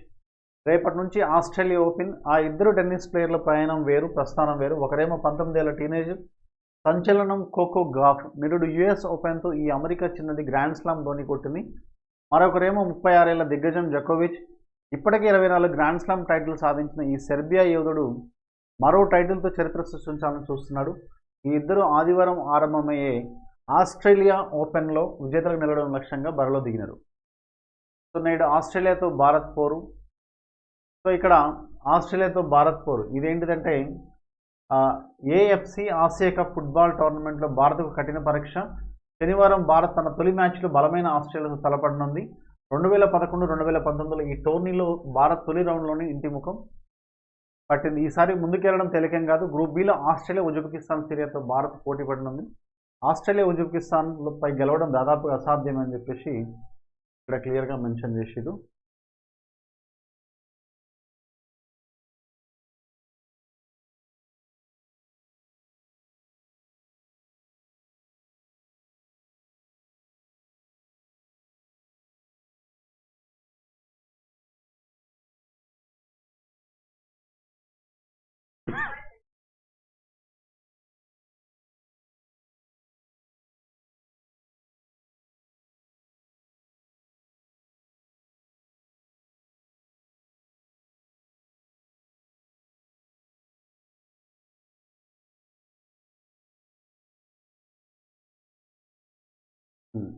రేపటి నుంచి ఆస్ట్రేలియా ఓపెన్. ఆ ఇద్దరు టెన్నిస్ ప్లేయర్ల ప్రస్థానం వేరు. ఒకరేమో 19 ఏళ్ల టీనేజర్ సంచలనం కోకో గాఫ్. నిరుడు యుఎస్ ఓపెన్తో ఈ అమెరికా చిన్నది గ్రాండ్ స్లామ్ ధోని కొట్టింది. మరొకరేమో 36 ఏళ్ల దిగ్గజం జకోవిచ్. ఇప్పటికే 24 గ్రాండ్ స్లామ్ టైటిల్ సాధించిన ఈ సెర్బియా యోధుడు మరో టైటిల్తో చరిత్ర సృష్టించాలని చూస్తున్నాడు. ఈ ఇద్దరు ఆదివారం ఆరంభమయ్యే ఆస్ట్రేలియా ఓపెన్లో విజేతలకు నిలవడం లక్ష్యంగా బరిలో దిగినారు. సో నేడు ఆస్ట్రేలియాతో భారత్ పోరు. సో ఇక్కడ ఆస్ట్రేలియాతో భారత్ పోరు ఇదేంటిదంటే ఏఎఫ్సి ఆసియా కప్ ఫుట్బాల్ టోర్నమెంట్లో భారత్కు కఠిన పరీక్ష. శనివారం భారత్ తన తొలి మ్యాచ్లో బలమైన ఆస్ట్రేలియాతో తలపడనుంది. 2011-2019లో ఈ టోర్నీలో భారత్ తొలి రౌండ్లోనే ఇంటి ముఖం పట్టింది. ఈసారి ముందుకెళ్లడం తేలికేం కాదు. గ్రూప్ బిలో ఆస్ట్రేలియా, ఉజ్బెకిస్తాన్, సిరియాతో భారత్ పోటీ పడనుంది. ఆస్ట్రేలియా, ఉజ్బెకిస్తాన్పై గెలవడం దాదాపుగా అసాధ్యమని చెప్పేసి ఇక్కడ క్లియర్గా మెన్షన్ చేసిరు.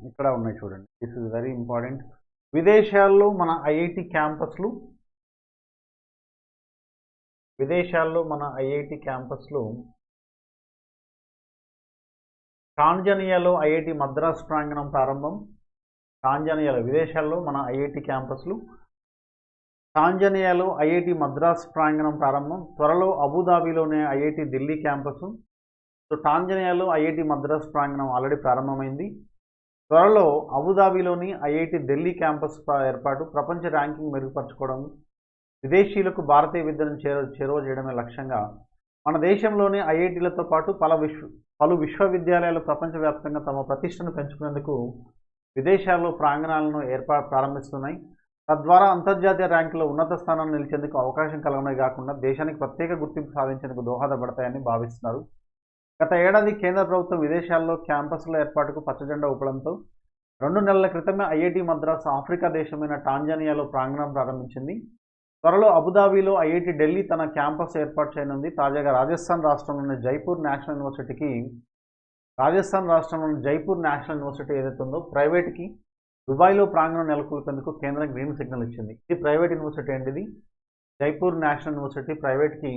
ఇక్కడ ఉన్నాయి చూడండి. This is very important. విదేశాల్లో మన ఐఐటి క్యాంపస్లు టాంజానియాలో ఐఐటి మద్రాస్ ప్రాంగణం ప్రారంభం. విదేశాల్లో మన ఐఐటి క్యాంపస్లు టాంజానియాలో ఐఐటి మద్రాస్ ప్రాంగణం ప్రారంభం. త్వరలో అబుదాబిలోనే ఐఐటి ఢిల్లీ క్యాంపస్. సో టాంజానియాలో ఐఐటి మద్రాస్ ప్రాంగణం ఆల్రెడీ ప్రారంభమైంది. త్వరలో అబుదాబిలోని ఐఐటి ఢిల్లీ క్యాంపస్ ఏర్పాటు. ప్రపంచ ర్యాంకింగ్ మెరుగుపరచుకోవడం, విదేశీయులకు భారతీయ విద్యను చేరువ చేయడమే లక్ష్యంగా మన దేశంలోని ఐఐటీలతో పాటు పలు విశ్వవిద్యాలయాలు ప్రపంచవ్యాప్తంగా తమ ప్రతిష్టను పెంచుకునేందుకు విదేశాల్లో ప్రాంగణాలను ప్రారంభిస్తున్నాయి. తద్వారా అంతర్జాతీయ ర్యాంకులో ఉన్నత స్థానాన్ని నిలిచేందుకు అవకాశం కలగడమే కాకుండా దేశానికి ప్రత్యేక గుర్తింపు సాధించేందుకు దోహదపడతాయని భావిస్తున్నారు. గత ఏడాది కేంద్ర ప్రభుత్వం విదేశాల్లో క్యాంపస్ల ఏర్పాటుకు పచ్చజెండా ఊపడంతో 2 నెలల క్రితమే ఐఐటి మద్రాస్ ఆఫ్రికా దేశమైన టాంజానియాలో ప్రాంగణం ప్రారంభించింది. త్వరలో అబుదాబిలో ఐఐటి ఢిల్లీ తన క్యాంపస్ ఏర్పాటు చేయనుంది. తాజాగా రాజస్థాన్ రాష్ట్రంలోని జైపూర్ నేషనల్ యూనివర్సిటీ ఏదైతే ఉందో ప్రైవేట్కి దుబాయ్లో ప్రాంగణం నెలకొల్పేందుకు కేంద్రం గ్రీన్ సిగ్నల్ ఇచ్చింది. ఇది ప్రైవేట్ యూనివర్సిటీ అండి. ఇది జైపూర్ నేషనల్ యూనివర్సిటీ ప్రైవేట్కి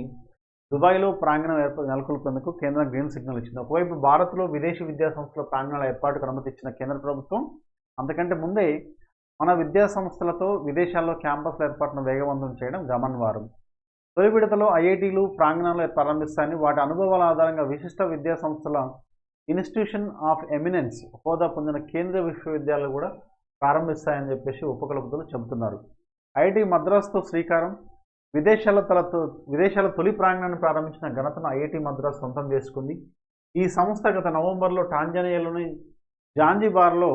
దుబాయ్లో ప్రాంగణం నెలకొల్పేందుకు కేంద్రం గ్రీన్ సిగ్నల్ ఇచ్చింది. ఒకవైపు భారత్లో విదేశీ విద్యా సంస్థల ప్రాంగణాల ఏర్పాటుకు అనుమతి ఇచ్చిన కేంద్ర ప్రభుత్వం అంతకంటే ముందే మన విద్యా సంస్థలతో విదేశాల్లో క్యాంపస్ల ఏర్పాటును వేగవంతం చేయడం గమనార్హం. తొలి విడతలో ఐఐటీలు ప్రాంగణాలు ప్రారంభిస్తాయని, వాటి అనుభవాల ఆధారంగా విశిష్ట విద్యా సంస్థల ఇన్స్టిట్యూషన్ ఆఫ్ ఎమినెన్స్ హోదా పొందిన కేంద్రీయ విశ్వవిద్యాలయాలు కూడా ప్రారంభిస్తాయని చెప్పేసి ఉపకులపతులు చెబుతున్నారు. ఐఐటి మద్రాసుతో శ్రీకారం. విదేశాల తొలి ప్రాంగణాన్ని ప్రారంభించిన ఘనతను ఐఐటి మద్రాసు సొంతం చేసుకుంది. ఈ సంస్థ గత నవంబర్లో టాంజానియాలోని జాంజిబార్లో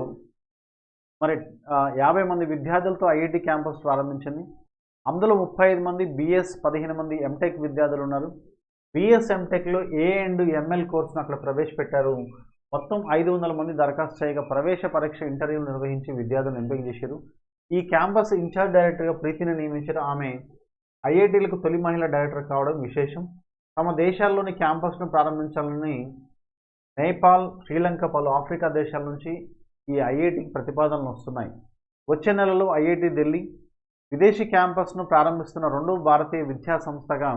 50 మంది విద్యార్థులతో ఐఐటి క్యాంపస్ ప్రారంభించింది. అందులో 35 మంది బీఎస్, 15 మంది ఎంటెక్ విద్యార్థులు ఉన్నారు. బీఎస్ ఎంటెక్లో ఏఎంఎల్ కోర్సును అక్కడ ప్రవేశపెట్టారు. మొత్తం 500 మంది దరఖాస్తు చేయగా ప్రవేశ పరీక్ష ఇంటర్వ్యూలు నిర్వహించి విద్యార్థులను ఎంపిక చేశారు. ఈ క్యాంపస్ ఇన్ఛార్జ్ డైరెక్టర్గా ప్రీతిని నియమించారు. ఆమె ఐఐటీలకు తొలి మహిళా డైరెక్టర్ కావడం విశేషం. తమ దేశాల్లోని క్యాంపస్ను ప్రారంభించాలని నేపాల్, శ్రీలంక, పలు ఆఫ్రికా దేశాల నుంచి ఈ ఐఐటికి ప్రతిపాదనలు వస్తున్నాయి. వచ్చే నెలలో ఐఐటి ఢిల్లీ విదేశీ క్యాంపస్ను ప్రారంభిస్తున్న రెండవ భారతీయ విద్యా సంస్థగా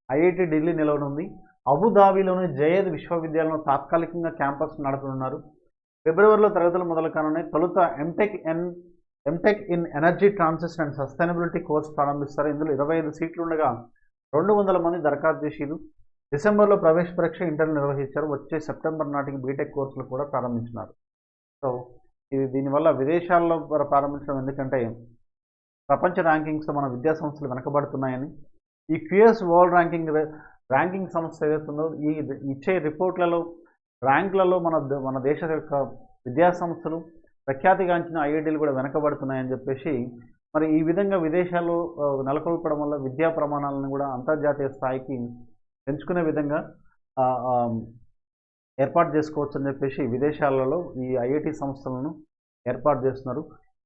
ఐఐటి ఢిల్లీ నిలవనుంది. అబుదాబిలోని జయద్ విశ్వవిద్యాలయంలో తాత్కాలికంగా క్యాంపస్ నడపనున్నారు. ఫిబ్రవరిలో తరగతులు మొదలు కానున్నాయి. తొలుత MTech in energy transition and sustainability course ప్రారంభిస్తారు. ఇందులో 25 సీట్లు ఉండగా 200 మంది దరఖాస్తు చేసిరు. డిసెంబర్లో ప్రవేశ పరీక్ష ఇంటర్వ్యూ నిర్వహించారు. వచ్చే సెప్టెంబర్ నాటికి బీటెక్ కోర్సులు కూడా ప్రారంభించినారు. సో దీనివల్ల విదేశాల్లో ప్రారంభించడం, ఎందుకంటే ప్రపంచ ర్యాంకింగ్స్లో మన విద్యా సంస్థలు వెనకబడుతున్నాయని ఈ క్యూఎస్ వరల్డ్ ర్యాంకింగ్ సంస్థ ఏదైతుందో ఈ ఇచ్చే రిపోర్ట్లలో ర్యాంకులలో మన దేశ యొక్క విద్యా సంస్థలు ప్రఖ్యాతిగాంచిన ఐఐటీలు కూడా వెనకబడుతున్నాయని చెప్పేసి మరి ఈ విధంగా విదేశాల్లో నెలకొల్పడం వల్ల విద్యా ప్రమాణాలను కూడా అంతర్జాతీయ స్థాయికి పెంచుకునే విధంగా ఏర్పాటు చేసుకోవచ్చు అని చెప్పేసి విదేశాలలో ఈ ఐఐటి సంస్థలను ఏర్పాటు చేస్తున్నారు.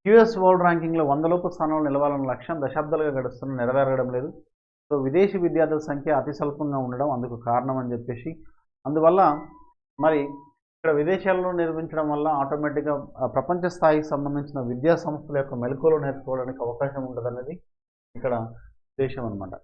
క్యూఎస్ వరల్డ్ ర్యాంకింగ్లో 100 లోపు స్థానంలో నిలవాలన్న లక్ష్యం దశాబ్దాలుగా గడుస్తున్న నెరవేరడం లేదు. సో విదేశీ విద్యార్థుల సంఖ్య అతి స్వల్పంగా ఉండడం అందుకు కారణం అని చెప్పేసి, అందువల్ల మరి ఇక్కడ విదేశాల్లో నిర్మించడం వల్ల ఆటోమేటిక్గా ప్రపంచ స్థాయికి సంబంధించిన విద్యా సంస్థల యొక్క మెలకువలు నేర్చుకోవడానికి అవకాశం ఉంటుందనేది ఇక్కడ ఉద్దేశం అన్నమాట.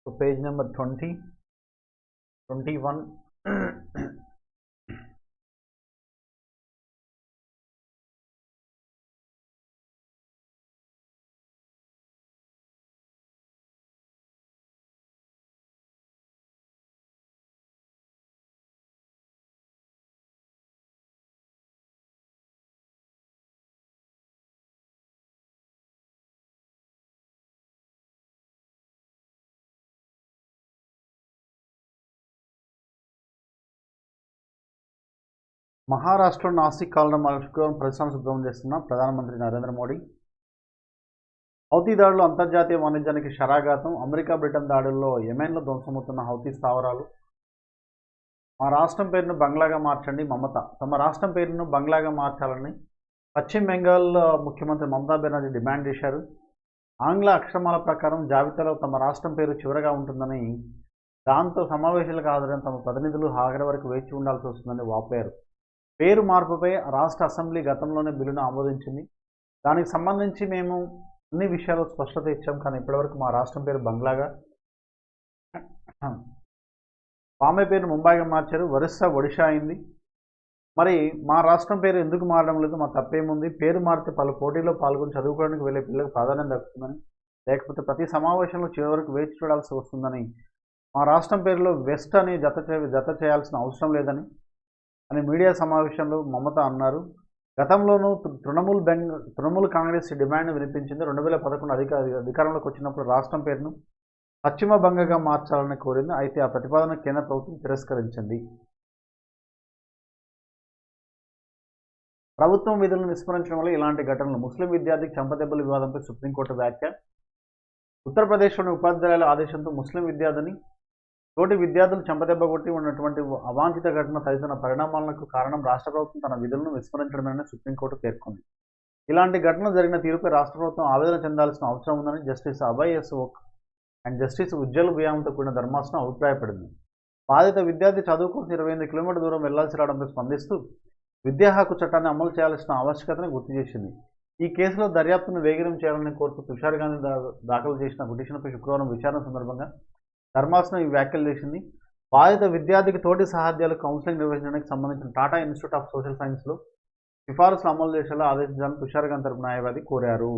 So page number 20, 21. Maharashtra Nashik కాలంలో శుక్రవారం పరిశ్రమ శుభ్రం చేస్తున్న ప్రధానమంత్రి నరేంద్ర మోడీ. హౌతీ దాడులు అంతర్జాతీయ వాణిజ్యానికి శరాఘాతం. అమెరికా బ్రిటన్ దాడుల్లో యెమెన్లో ధ్వంసమవుతున్న హౌతీ స్థావరాలు. మా రాష్ట్రం పేరును బంగ్లాగా మార్చండి మమత. తమ రాష్ట్రం పేరును బంగ్లాగా మార్చాలని పశ్చిమ బెంగాల్ ముఖ్యమంత్రి మమతా బెనర్జీ డిమాండ్ చేశారు. ఆంగ్ల అక్షరమాల ప్రకారం జాబితాలో తమ రాష్ట్రం పేరు చివరగా ఉంటుందని, దాంతో సమావేశాలకు హాజరైన తమ ప్రతినిధులు ఆఖరి వరకు వేచి ఉండాల్సి వస్తుందని వాపోయారు. పేరు మార్పుపై రాష్ట్ర అసెంబ్లీ గతంలోనే బిల్లును ఆమోదించింది. దానికి సంబంధించి మేము అన్ని విషయాలు స్పష్టత ఇచ్చాం. కానీ ఇప్పటివరకు మా రాష్ట్రం పేరు బంగ్లాగా, బాంబే పేరు ముంబైగా మార్చారు. ఒడిషా అయింది. మరి మా రాష్ట్రం పేరు ఎందుకు మారడం లేదు? మా తప్పేముంది? పేరు మారితే పలు పోటీలో పాల్గొని చదువుకోవడానికి వెళ్ళే పిల్లలకు ప్రాధాన్యం దక్కుతుందని, లేకపోతే ప్రతి సమావేశంలో చివరి వరకు వేచి చూడాల్సి వస్తుందని, మా రాష్ట్రం పేరులో వెస్ట్ అని జత చేయాల్సిన అవసరం లేదని అని మీడియా సమావేశంలో మమత అన్నారు. గతంలోనూ తృణమూల్ కాంగ్రెస్ డిమాండ్ వినిపించింది. 2011 అధికారంలోకి వచ్చినప్పుడు రాష్ట్రం పేరును పశ్చిమ బంగగా మార్చాలని కోరింది. అయితే ఆ ప్రతిపాదన కేంద్ర ప్రభుత్వం తిరస్కరించింది. ప్రభుత్వం విధులను విస్మరించడం వల్ల ఇలాంటి ఘటనలు. ముస్లిం విద్యార్థికి చెంపదెబ్బల వివాదంపై సుప్రీంకోర్టు వ్యాఖ్య. ఉత్తరప్రదేశ్లోని ఉపాధ్యాయుల ఆదేశంతో ముస్లిం విద్యార్థిని తోటి విద్యార్థులు చెంపదెబ్బ కొట్టి ఉన్నటువంటి అవాంఛిత ఘటన తదితర పరిణామాలకు కారణం రాష్ట్ర ప్రభుత్వం తన విధులను విస్మరించడమేనని సుప్రీంకోర్టు పేర్కొంది. ఇలాంటి ఘటనలు జరిగిన తీరుపై రాష్ట్ర ప్రభుత్వం ఆవేదన చెందాల్సిన అవసరం ఉందని జస్టిస్ అభయ్ ఎస్ ఓక్ అండ్ జస్టిస్ ఉజ్జల్ బియాంతో కూడిన ధర్మాసనం అభిప్రాయపడింది. బాధిత విద్యార్థి చదువు కోసం 28 కిలోమీటర్ల దూరం వెళ్లాల్సి రావడంపై స్పందిస్తూ విద్యా హక్కు చట్టాన్ని అమలు చేయాల్సిన ఆవశ్యకతను గుర్తు చేసింది. ఈ కేసులో దర్యాప్తును వేగనం చేయాలని కోరుతూ తుషార్ గాంధీ దాఖలు చేసిన పిటిషన్పై శుక్రవారం విచారణ సందర్భంగా ధర్మాసనం ఈ వ్యాఖ్యలు చేసింది. బాధిత విద్యార్థికి తోటి సహాధ్యాలు కౌన్సిలింగ్ నిర్వహించడానికి సంబంధించిన టాటా ఇన్స్టిట్యూట్ ఆఫ్ సోషల్ సైన్స్లో సిఫారసులు అమలు చేసేలా ఆదేశించాలని తుషార్ గాంధీ తరపు న్యాయవాది కోరారు.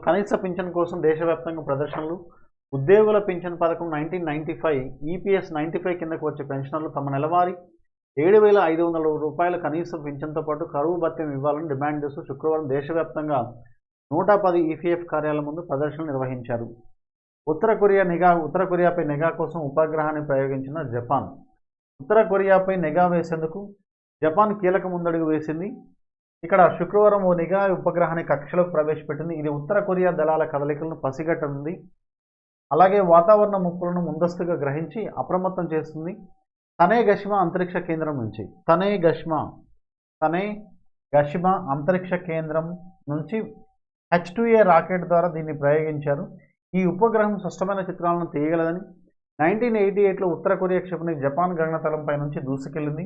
కనీస పింఛన్ కోసం దేశవ్యాప్తంగా ప్రదర్శనలు. ఉద్యోగుల పింఛన్ పథకం 1995 ఈపీఎస్ 95 కిందకు వచ్చే పెన్షనర్లు తమ నెలవారీ 7,500 రూపాయల కనీస పింఛన్తో పాటు కరువు భత్యం ఇవ్వాలని డిమాండ్ చేస్తూ శుక్రవారం దేశవ్యాప్తంగా 110 ఈపీఎఫ్ కార్యాలయాల ముందు ప్రదర్శనలు నిర్వహించారు. ఉత్తర కొరియాపై నిఘా కోసం ఉపగ్రహాన్ని ప్రయోగించిన జపాన్. ఉత్తర కొరియాపై నిఘా వేసేందుకు జపాన్ కీలక ముందడుగు వేసింది. ఇక్కడ శుక్రవారం ఓ నిఘా ఉపగ్రహాన్ని కక్షలోకి ప్రవేశపెట్టింది. ఇది ఉత్తర కొరియా దళాల కదలికలను పసిగట్టనుంది. అలాగే వాతావరణ ముప్పులను ముందస్తుగా గ్రహించి అప్రమత్తం చేస్తుంది. తనేగషిమా అంతరిక్ష కేంద్రం నుంచి తనేగషిమా అంతరిక్ష కేంద్రం నుంచి H2A రాకెట్ ద్వారా దీన్ని ప్రయోగించారు. ఈ ఉపగ్రహం స్పష్టమైన చిత్రాలను తీయగలదని 1988లో ఉత్తర కొరియా క్షిపణి జపాన్ గగనతలంపై నుంచి దూసుకెళ్లింది.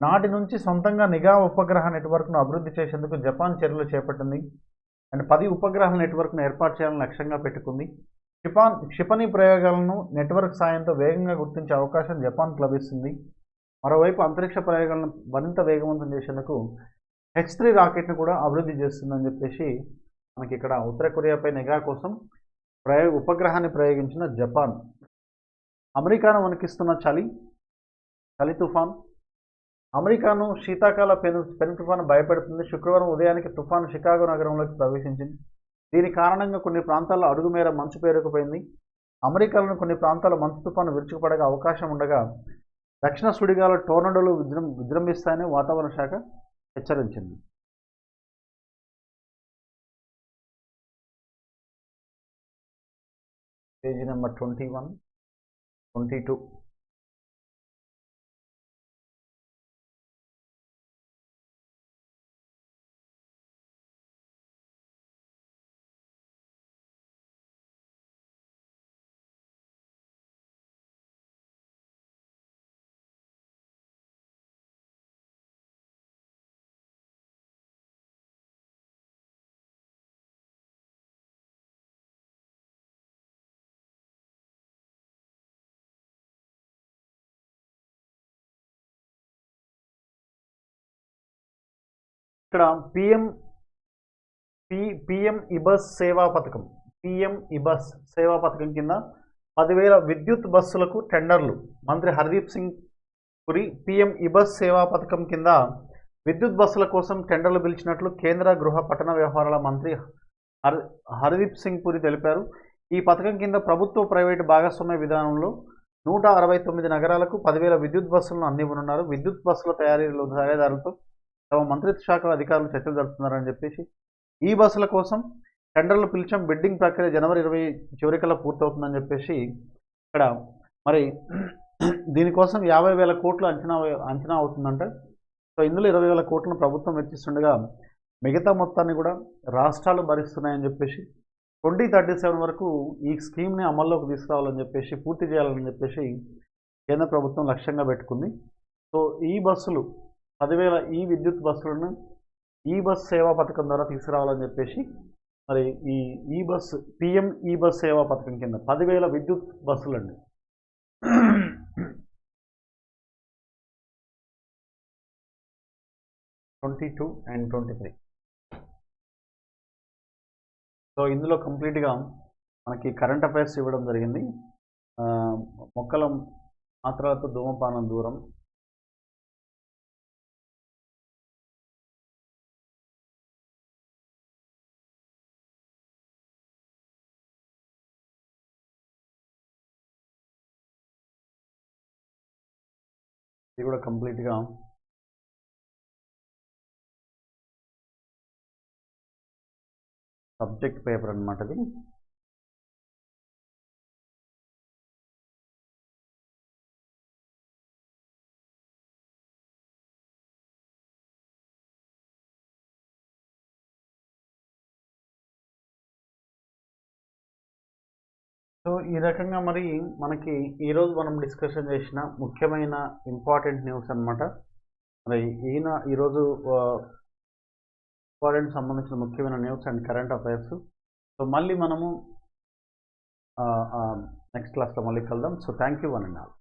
నాటి నుంచి సొంతంగా నిఘా ఉపగ్రహ నెట్వర్క్ను అభివృద్ధి చేసేందుకు జపాన్ చర్యలు చేపట్టింది. అండ్ 10 ఉపగ్రహాల నెట్వర్క్ను ఏర్పాటు చేయాలని లక్ష్యంగా పెట్టుకుంది. క్షిపణి ప్రయోగాలను నెట్వర్క్ సాయంతో వేగంగా గుర్తించే అవకాశం జపాన్కు లభిస్తుంది. మరోవైపు అంతరిక్ష ప్రయోగాలను మరింత వేగవంతం చేసేందుకు H3 రాకెట్ను కూడా అభివృద్ధి చేస్తుందని చెప్పేసి మనకి ఇక్కడ ఉత్తర కొరియాపై నిఘా కోసం ఉపగ్రహాన్ని ప్రయోగించిన జపాన్. అమెరికాను వణికిస్తున్న చలి తుఫాన్. అమెరికాను శీతాకాల పెను తుఫాను భయపెడుతుంది. శుక్రవారం ఉదయానికి తుఫాను షికాగో నగరంలోకి ప్రవేశించింది. దీని కారణంగా కొన్ని ప్రాంతాల్లో అడుగుమేర మంచు పేరుకుపోయింది. అమెరికాలోని కొన్ని ప్రాంతాల్లో మంచు తుఫాను విరుచుకుపడే అవకాశం ఉండగా దక్షిణ సుడిగాలు టోర్నడోలు విజృంభిస్తాయని వాతావరణ శాఖ హెచ్చరించింది. Page number 21, 22. ఇక్కడ పిఎం ఇబస్ సేవా పథకం, పిఎం ఇబస్ సేవా పథకం కింద 10,000 విద్యుత్ బస్సులకు టెండర్లు. మంత్రి హర్దీప్ సింగ్ పురి పిఎం ఇబస్ సేవా పథకం కింద విద్యుత్ బస్సుల కోసం టెండర్లు పిలిచినట్లు కేంద్ర గృహ పట్టణ వ్యవహారాల మంత్రి హర్దీప్ సింగ్ పురి తెలిపారు. ఈ పథకం కింద ప్రభుత్వ ప్రైవేటు భాగస్వామ్య విధానంలో 169 నగరాలకు 10,000 విద్యుత్ బస్సులను అందివ్వనున్నారు. విద్యుత్ బస్సుల తయారీదారులతో తమ మంత్రిత్వ శాఖల అధికారులు చర్చలు జరుపుతున్నారని చెప్పేసి, ఈ బస్సుల కోసం టెండర్లు పిలిచాం. బిడ్డింగ్ ప్రక్రియ జనవరి 20 చివరికల్లా పూర్తవుతుందని చెప్పేసి ఇక్కడ మరి దీనికోసం 50,000 కోట్లు అంచనా అవుతుందంటే. సో ఇందులో 20,000 కోట్లను ప్రభుత్వం వెచ్చిస్తుండగా మిగతా మొత్తాన్ని కూడా రాష్ట్రాలు భరిస్తున్నాయని చెప్పేసి 2037 వరకు ఈ స్కీమ్ని అమల్లోకి తీసుకురావాలని చెప్పేసి, పూర్తి చేయాలని చెప్పేసి కేంద్ర ప్రభుత్వం లక్ష్యంగా పెట్టుకుంది. సో ఈ బస్సులు 10,000 ఈ విద్యుత్ బస్సులను ఈ బస్ సేవా పథకం ద్వారా తీసుకురావాలని చెప్పేసి మరి ఈ బస్ పిఎం ఈ బస్ సేవా పథకం కింద 10,000 విద్యుత్ బస్సులండి. (22 and 23). సో ఇందులో కంప్లీట్గా మనకి కరెంట్ అఫైర్స్ ఇవ్వడం జరిగింది. మొక్కల మాత్రలతో ధూమపానం దూరం, ఇది కూడా కంప్లీట్గా సబ్జెక్ట్ పేపర్ అన్నమాట. ఇది సో ఈ రకంగా మరి మనకి ఈరోజు మనం డిస్కషన్ చేసిన ముఖ్యమైన ఇంపార్టెంట్ న్యూస్ అన్నమాట. మరి ఈరోజు ఇంపార్టెంట్ సంబంధించిన ముఖ్యమైన news and current affairs. So మళ్ళీ మనము నెక్స్ట్ క్లాస్లో మళ్ళీ కలుద్దాం. So thank you one and all.